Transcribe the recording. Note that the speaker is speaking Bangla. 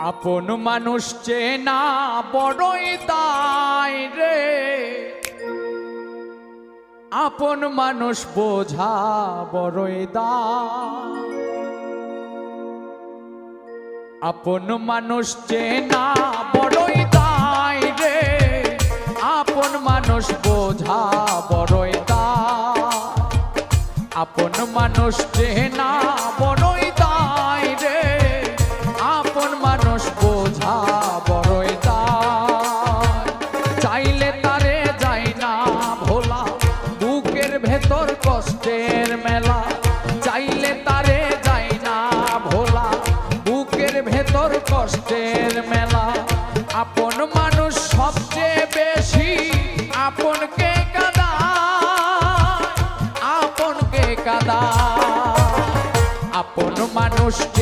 আপন মানুষ চেনা বড়ই দায় রে, আপন মানুষ বোঝা বড়ই দায়। আপন মানুষ চেনা বড়ই দায় রে, আপন মানুষ বোঝা বড়ই দায়। আপন মানুষ চেনা বড়ই দায় রে, আপন মানুষ বোঝা বড়ই দায়। চাইলে তারে যায় না ভোলা, বুকের ভেতর কষ্টের মেলা। চাইলে তারে যায় না ভোলা, বুকের ভেতর কষ্টের মেলা। আপন মানুষ সবচেয়ে বেশি আপনকে কাঁদায়, আপনকে কাঁদায়। আপন মানুষকে